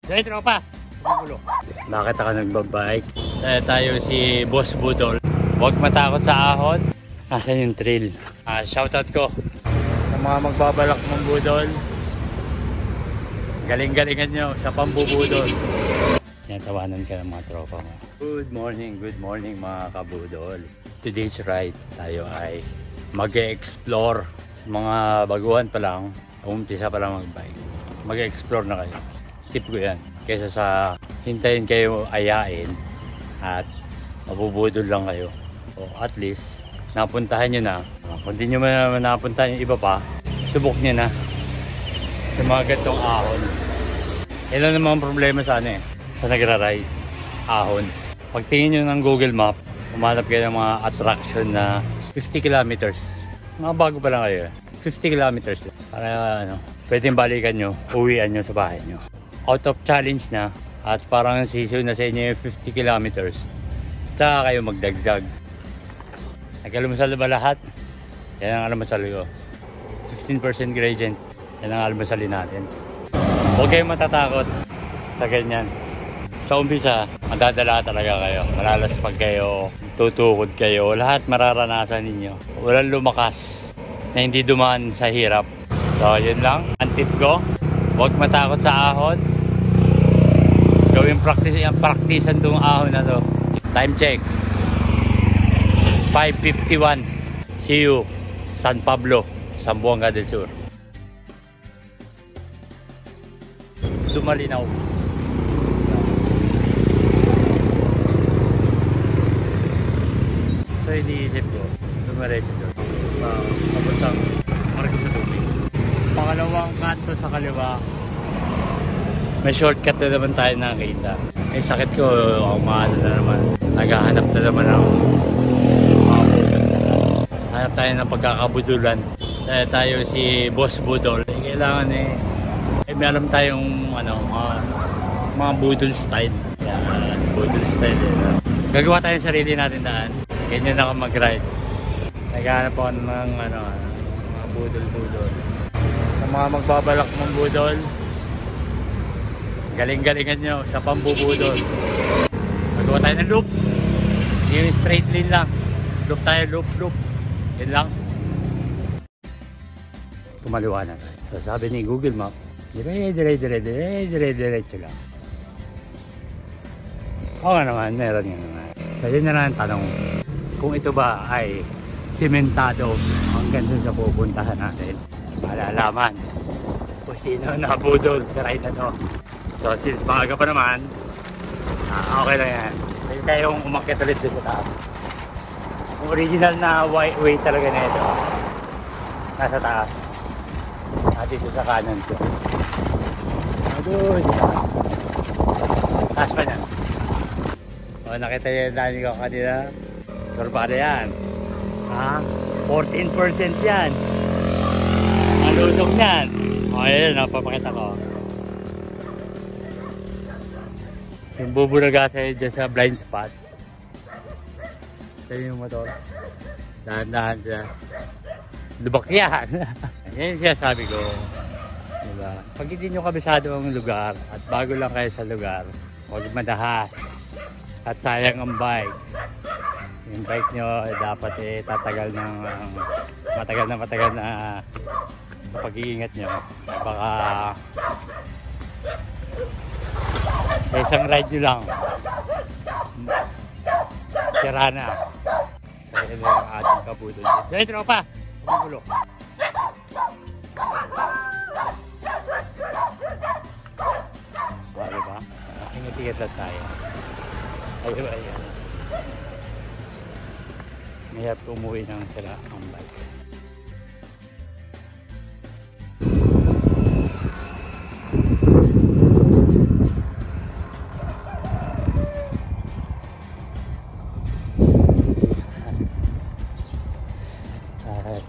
Hey, tropa! Bakit ako nagbabike? Tayo si Boss Budol. Huwag matakot sa ahon. Nasaan yung trail? Shoutout ko sa mga magbabalak mong budol. Galing-galingan nyo sa pambubudol. Yan, tawanan ka ng mga tropa mo. Good morning mga kabudol. Today's ride, tayo ay mag-e-explore. Sa mga baguhan pa lang, umpisa pa lang mag-bike. Mag-e-explore na kayo. Tip ko yan. Kaysa sa hintayin kayo ayain at mabubudol lang kayo. O at least, napuntahan nyo na. Kung di nyo man napuntahan yung iba pa, subok nyo na. Sa mga gantong ahon. Ilan naman ang problema sa sa nagra-ride. Ahon. Pagtingin nyo ng Google Map, umanap kayo ng mga attraction na 50 kilometers. Mga bago pa lang kayo. 50 kilometers. Para pwedeng balikan nyo, uwian nyo sa bahay nyo. Out of challenge na at parang sisiw na sa inyo yung 50 kilometers. Tsaka kayo magdagdag. Nag-almusal ba lahat? Yan ang almusal ko. 15% gradient. Yan ang almusalin natin. Huwag kayong matatakot sa ganyan. Sa umpisa, madadala talaga kayo. Malalaspag kayo, tutukod kayo. Lahat mararanasan ninyo. Walang lumakas na hindi dumaan sa hirap. So, yun lang. Ang tip ko, huwag matakot sa ahon. Gawin practicean itong ahon na to. Time check. 5:51. See you. San Pablo, Zamboanga del Sur. Dumalinaw. So, iniisip ko. Dumaretso doon. Papuntang Marcos sa tubig. Pangalawang kanto sa kaliwa. May shortcut na naman tayo nakita. Eh sakit ko, umaano na naman. Naghahanap na naman ako. Hanap tayo ng pagkakabudulan. Tayo si Boss Budol. Kailangan may alam tayong mga budol style. Yan, budol style. Gagawa tayo ng sarili natin daan. Ganyan ako mag-ride. Naghahanap ako ng mga budol-budol. Sa mga magbabalak mong budol, galing-galingan nyo sa pambubudol. Magawa tayo ng loop. Yung straight lane lang. Loop tayo, loop. Yan lang. Tumaliwanag. So sabi ni Google Map, dire-diretso lang. Oo nga naman, meron nga naman. Kaya na lang tanong, kung ito ba ay simentado hanggang dun sa pupuntahan natin. Malalaman kung sino nabudol sa ride na to. So since maaga pa naman, okay lang yan. Pwede tayong umakyat ulit doon sa taas. Yung original na way talaga na ito, nasa taas. Dito sa kanan ko. Doon. Taas pa yan. O, nakita yung dami ko kanina. Sorbada yan. 14% yan. Ang lusog yan. O, yun, napapakita ko. Yung buburaga sa'yo dyan sa blind spot. Ito yung motor. Dahan-dahan siya. Lubak yan. Yan siya sabi ko. Diba? Pag hindi nyo kabisado ang lugar at bago lang kayo sa lugar, huwag madahas. At sayang ang bike. Yung bike nyo dapat tatagal ng matagal na sa pag-iingat nyo. Baka sa isang ride nyo lang sira na. So yun yung ating kabudol. Hey, tropa! Pumulo. Diba? Ingat-ingat lang tayo. Ayun. Mahirap umuwi ng sila ang bike.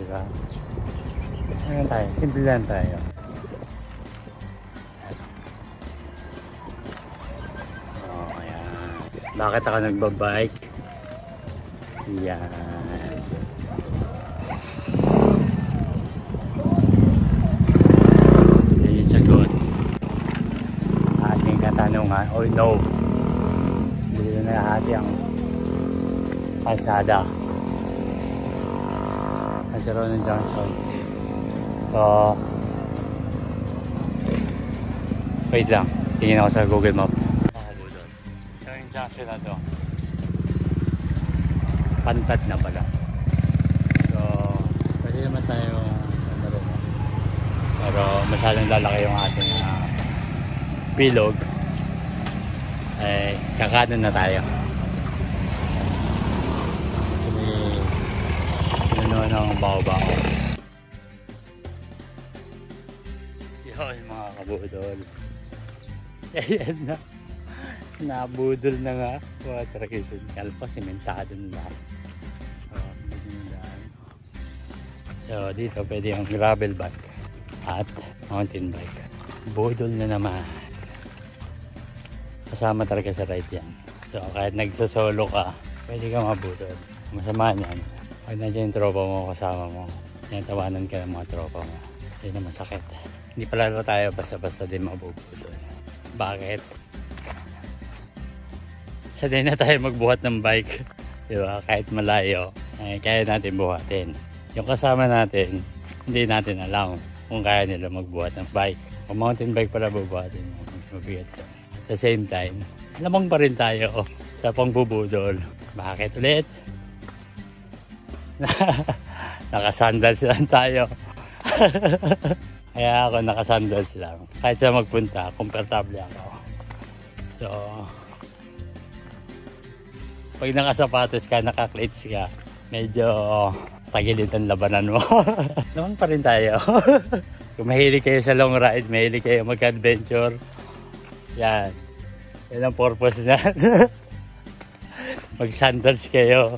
Diba? Ayan tayo. Simple lang tayo. Bakit ako nagbabike? Yan. Yan yung sagot. Ating tanungan. Oh no. Dito na lahati ang kalsada. Nagkaroon ng junction. So, wait lang. Tingin ako sa Google Map. So, yung junction na to. Pantad na pala. So, pwede naman tayong pero masyadong lalaki yung ating bilog. Eh, kakanan na tayo. Ano ng bao-bao. Yun mga kabudol. Ayan na. Nabudol na nga. Water kitchen. Kalpa, simentado na. So dito pwede yung gravel bike at mountain bike. Budol na naman. Kasama talaga sa ride yan. So kahit nagsosolo ka, pwede ka mabudol. Masama yan. Pag nandiyan yung tropa mo, kasama mo, yan, tawanan ka ng mga tropa mo. Hindi na masakit. Hindi pala tayo basta-basta din mabubudol. Bakit? Sanay na tayo magbuhat ng bike. Diba? Kahit malayo, kaya natin buhatin. Yung kasama natin, hindi natin alam kung kaya nila magbuhat ng bike. Kung mountain bike pala bubuhatin, mabigat ka. At the same time, lamang pa rin tayo sa pangbubudol. Bakit ulit? Nakasandals lang tayo. Kaya ako nakasandals lang. Kahit sa magpunta, komportable ako. So, pag nakasapatos ka, naka-cleats ka, medyo tagilid ang labanan mo. Naman pa rin tayo. Kung mahilig kayo sa long ride, mahilig kayo mag-adventure, yan. Yan ang purpose niyan. Mag-sandals kayo.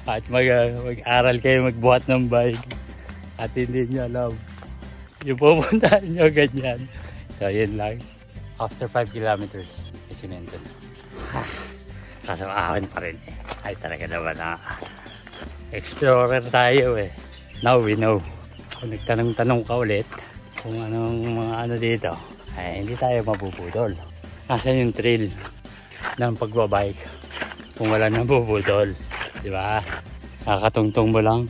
At mag-aral kayo magbuhat ng bike. At hindi nyo alam. Yung pupuntahan nyo ganyan. So yun lang. After 5 kilometers, isinento na. Kaso ahon pa rin eh. Ay talaga naman na. Explorer tayo eh. Now we know. Kung nagtanong-tanong ka ulit kung anong mga ano dito, ay hindi tayo mabubudol. Nasaan yung thrill ng pagbabike kung wala nang bubudol? Diba? Kakatungtong mo lang.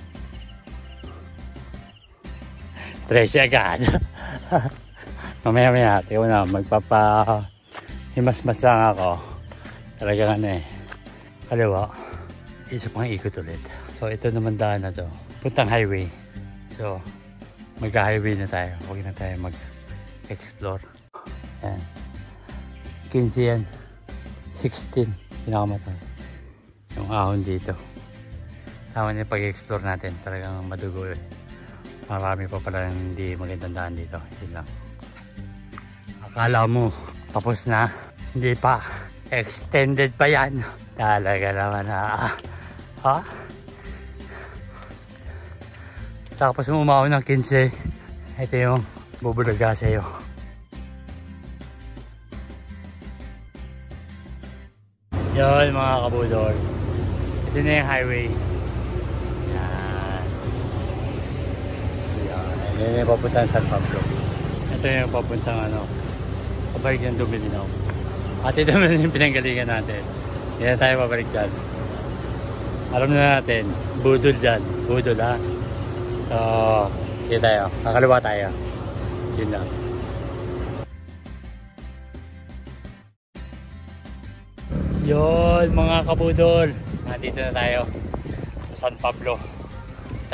13 agad. Mamaya-maya, tiyo na, magpapahimas-mas lang ako. Talagang ano eh, kaliwa. Isa pang ikot ulit. So ito naman daan na to. Puntang highway. So, mag-highway na tayo. Huwag na tayo mag-explore. Yan. 15 yan. 16. Pinakamatay. Yung ahon dito. Tama niya pag-explore natin. Talagang madugo eh. Marami pa pala hindi magandang daan dito. Yun lang. Akala mo tapos na. Hindi pa. Extended pa yan. Talaga naman ha. Ha? Tapos umahon ng 15. Ito yung bubulaga sa'yo. Yun mga kabudol. Ito na yung highway. Yan. Yan. Yan yung papuntang San Pablo. Ito yung papuntang ano, pabalik ng Dumilinaw. At ito naman yung pinanggalingan natin. Yan tayo pabalik dyan. Alam na natin, budol dyan. Budol ha. So, yun tayo. Kakaliwa tayo. Yun lang. Yun mga kabudol. Nandito na tayo sa San Pablo.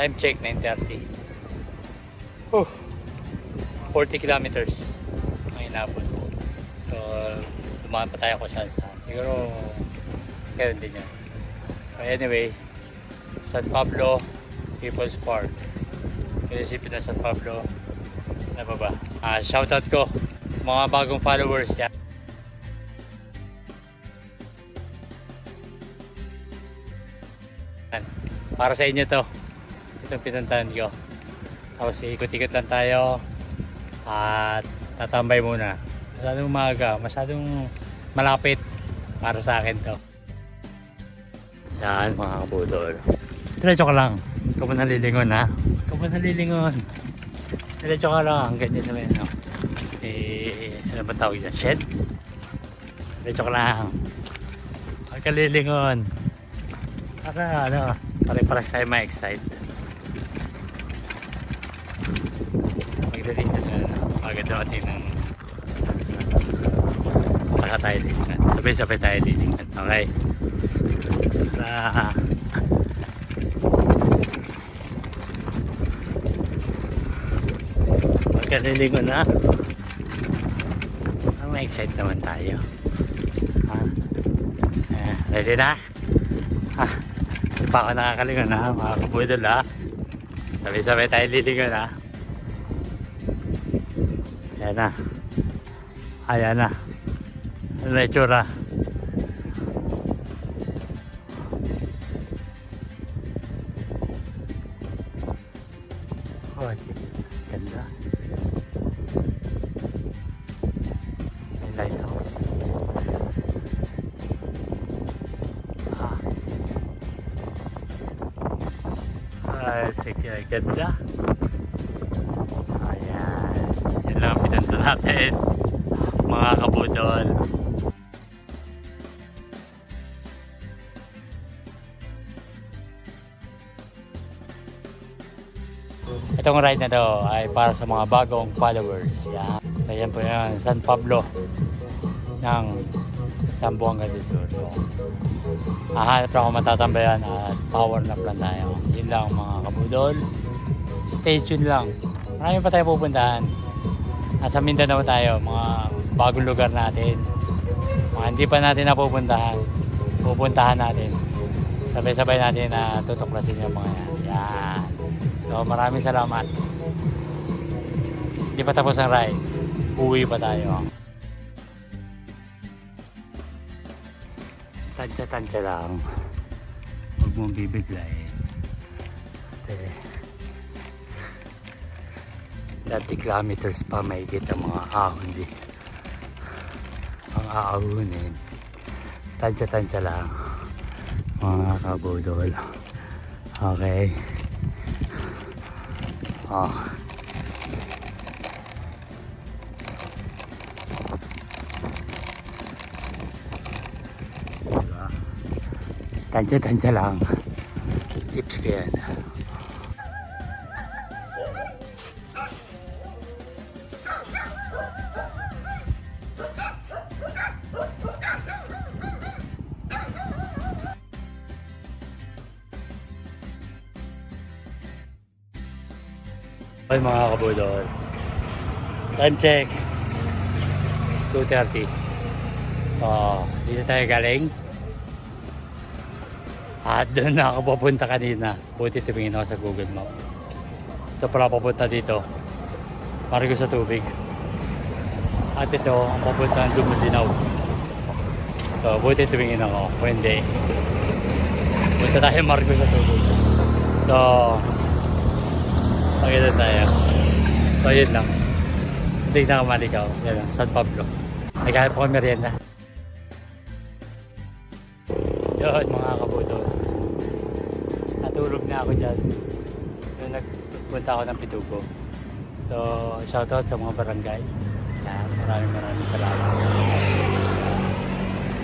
Time check 9:30. 40 kilometers ang inabot. So dumaan pa tayo kung saan saan. Siguro kaya din yan. So anyway, San Pablo People's Park. Munisipyo ng San Pablo. Ano ba ba? Shoutout ko mga bagong followers yan. Para sa inyo to. Itong pinuntahan ko. Tapos ikot-ikot lang tayo. At tatambay muna. Masyadong umaga. Masyadong malapit. Para sa akin to. Yan mga kabudol. Diretso ka lang. Huwag ka mo nalilingon ha. Huwag ka mo nalilingon. Diretso ka lang. Ganyan sa mga ano. Ano ba tawag dyan? Shed? Joke lang. Pagkalilingon. Para ano, pare-paras tayo ma-excite. Magdating kasi agad natin ng saka tayo lilingan. Sabay-sabay tayo lilingan. Okay. Pagkalilingon na. Ma-excite naman tayo. Ready na? Hindi pa ako nakakalingon na mga kabudol ha. Sabay-sabay tayo lilingon ha. Ayan na. Ayan na. Ano na itsura? Oh, ganda. May lighthouse. Sige, ganda. Ayan. Yan lang ang pinunta natin. Mga kabudol. Itong ride na to ay para sa mga bagong followers. Yan. Ayan po yan. San Pablo ng Zamboanga del Sur. So, hahanap ako matatambayan at power nap lang tayo. Yun lang mga kabudol. Stay tuned lang. Marami pa tayo pupuntahan. Nasa Mindanao tayo. Mga bagong lugar natin. Mga hindi pa natin napupuntahan. Pupuntahan natin. Sabay-sabay natin na tutuklasin yung mga yan. Yan. So maraming salamat. Hindi pa tapos ang ride. Uwi pa tayo. Tansya-tansya lang. Huwag mong bibiglayin. Kasi 30 kilometers pa may kita mga ahon di. Ang aahunin. Tansya-tansya lang. Mga kabudol. Okay. Tansya-tansya lang. Tips ko yan. Ay mga kabudol. Time check. 2:30. Dito tayo galing. At doon na ako papunta kanina. Buti tumingin ako sa Google Map. Ito pala papunta dito. Marigo sa tubig. At ito ang papunta ng Dumulinaw. So buti tumingin ako. Kung hindi, punta tayo Marigo sa tubig. So pagkita tayo. So yun lang. Hindi na kamaligaw. Yan lang. San Pablo. Naghanap ko merienda. Yun mga kabudol. Natulog na ako dyan. Nung nagpunta ako ng Pitugo. So shoutout sa mga barangay. Yan. Maraming salamat.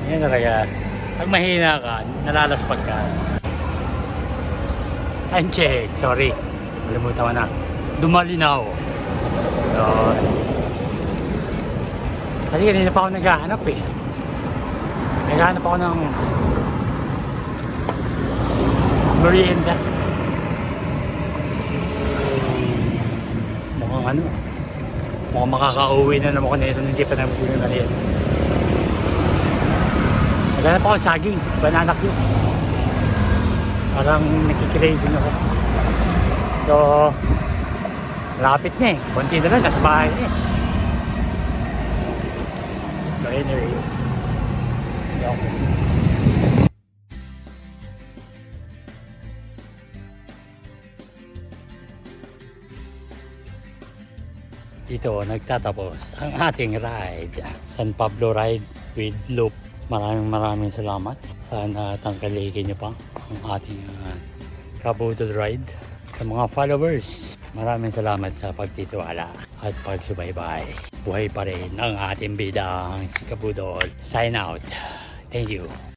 Yan talaga. Pag mahina ka, nalalaspag ka. Time check. Sorry. Malimutan ko na. Dumulinaw. Yun. Kasi kanina pa ako naghahanap eh. Naghahanap ako ng merienda. Mukhang ano. Mukhang makaka-uwi na naman ako nito. Hindi pa naman yung merienda. Naghahanap ako ng saging. Banana cue. Parang nakikiraying ako. So, lapit na eh. Konti na lang, nasa bahay na eh. So, anyway. Dito, nagtatapos ang ating ride. San Pablo ride with loop. Maraming salamat. Sana tangkalikin niyo pa ang ating kabudol ride. Sa mga followers, maraming salamat sa pagtitiwala at pagsubaybay. buhay pa rin ang ating bidang si Kabudol. Sign out. Thank you.